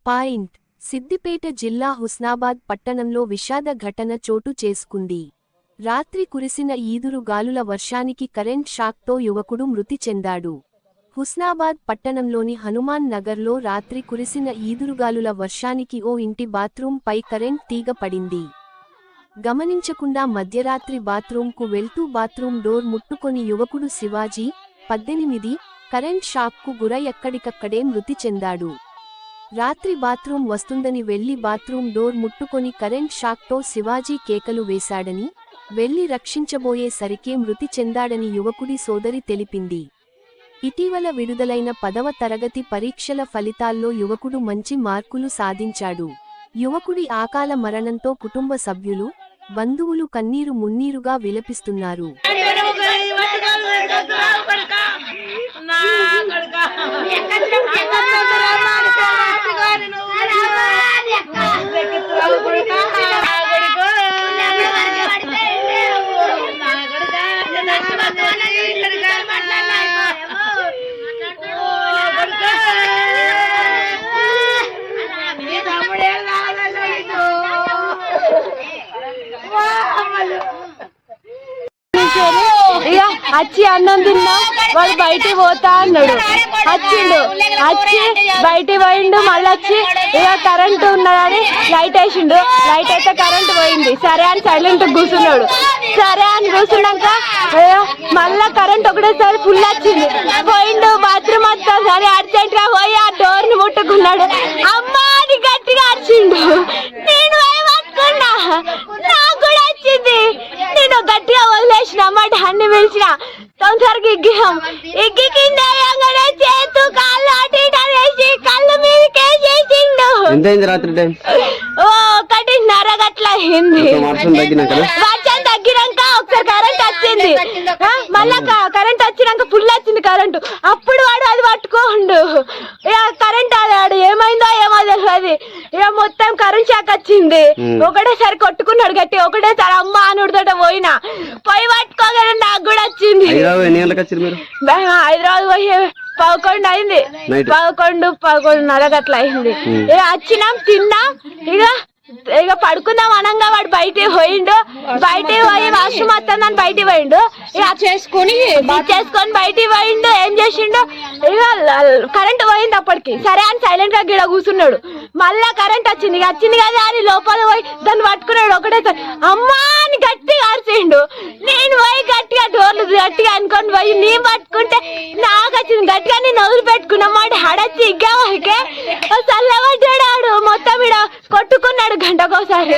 Point Siddipet జిల్లా హుస్నాబాద్ పట్టణంలో విషాద ఘటన చోటు చేసుకుంది. రాత్రి కురిసిన ఈదురు గాలుల వర్షానికి కరెంట్ షాక్తో యువకుడు మృతి చెందాడు. హుస్నాబాద్ పట్టణంలోని హనుమాన్ నగర్లో రాత్రి కురిసిన ఈదురుగాలుల వర్షానికి ఓ ఇంటి బాత్రూమ్ పై కరెంట్ తీగ పడింది. గమనించకుండా మధ్యరాత్రి బాత్రూంకు వెళ్తూ బాత్రూమ్ డోర్ ముట్టుకొని యువకుడు శివాజీ 18 కరెంట్ షాక్కు గురై ఎక్కడికక్కడే మృతి చెందాడు. రాత్రి బాత్రూమ్ వస్తుందని వెళ్లి బాత్రూమ్ డోర్ ముట్టుకొని కరెంట్ షాక్తో శివాజీ కేకలు వేశాడని, వెళ్లి రక్షించబోయేసరికే మృతి చెందాడని యువకుడి సోదరి తెలిపింది. ఇటీవల విడుదలైన 10వ తరగతి పరీక్షల ఫలితాల్లో యువకుడు మంచి మార్కులు సాధించాడు. యువకుడి అకాల మరణంతో కుటుంబ సభ్యులు, బంధువులు కన్నీరు మున్నీరుగా విలపిస్తున్నారు. వచ్చి అన్నం తిన్నా వాడు బయటికి పోతా అన్నాడు. వచ్చిండు, వచ్చి బయటికి పోయిండు. మళ్ళీ వచ్చి ఇక కరెంట్ ఉన్నదని లైట్ వేసిండు. లైట్ అయితే కరెంట్ పోయింది. సరే అని సైలెంట్ కూర్చున్నాడు. సరే అని కూర్చున్నాక మళ్ళా కరెంట్ ఒకటేసారి ఫుల్ వచ్చింది. పోయిండు బాత్రూమ్ వస్తా సరే అర్జెంట్ గా పోయి ఆ డోర్ ని ముట్టుకున్నాడు. అమ్మా అని గట్టిగా అరిచిండు. నేను పట్టుకున్నా, నాకు కూడా వచ్చింది. నేను గట్టిగా వదిలేసిన అమ్మాట అన్ని పిలిచిన తొందరగా ఎగ్గి కింద చేతు కాళ్ళు అటు ఇటు వేసి కళ్ళు మీదకేసేసిండు. 1:30 గట్ల అయింది. వర్షం తగ్గినాక ఒకసారి కరెంట్ వచ్చింది. మళ్ళా కరెంట్ వచ్చినాక ఫుల్ వచ్చింది కరెంటు. అప్పుడు వాడు అది పట్టుకోండు. ఇక కరెంట్ ఆడాడు. ఏమైందో ఏమో తెలియదు. ఇక మొత్తం కరెంట్ షాక్ వచ్చింది. ఒకటేసారి కొట్టుకున్నాడు గట్టి. ఒకటేసారి అమ్మ అనుడితో పోయినా పోయి పట్టుకోగల నాకు కూడా వచ్చింది. హైదరాబాద్ పోయి 11 అయింది. 11:30 అట్లా అయింది. ఇక వచ్చినాం, తిన్నాం, ఇక పడుకుందాం అనంగా వాడు బయటికి పోయిండు. బయటికి పోయి వాష్రూమ్ వస్తుందని బయటికి పోయిండు. ఇక చేసుకొని బయటికి పోయిండు. ఏం చేసిండు, ఇక కరెంట్ పోయింది అప్పటికి. సరే అని సైలెంట్ గా గిడ కూర్చున్నాడు. మళ్ళా కరెంట్ వచ్చింది. వచ్చింది కదా అని లోపల పోయి దాన్ని పట్టుకున్నాడు. ఒకటేసారి అమ్మా అని గట్టిగా అరిచిండు. నేను పోయి గట్టిగా డోర్లు గట్టిగా అనుకొని పోయి నీ పట్టుకుంటే నాకు వచ్చింది. గట్టిగా నేను వదిలిపెట్టుకున్నా. మాట హడచ్చి ఇగ్గా చల్లబడ్డాడు. మొత్తం ఇడ కొట్టుకున్నాడు గంటకోసారి.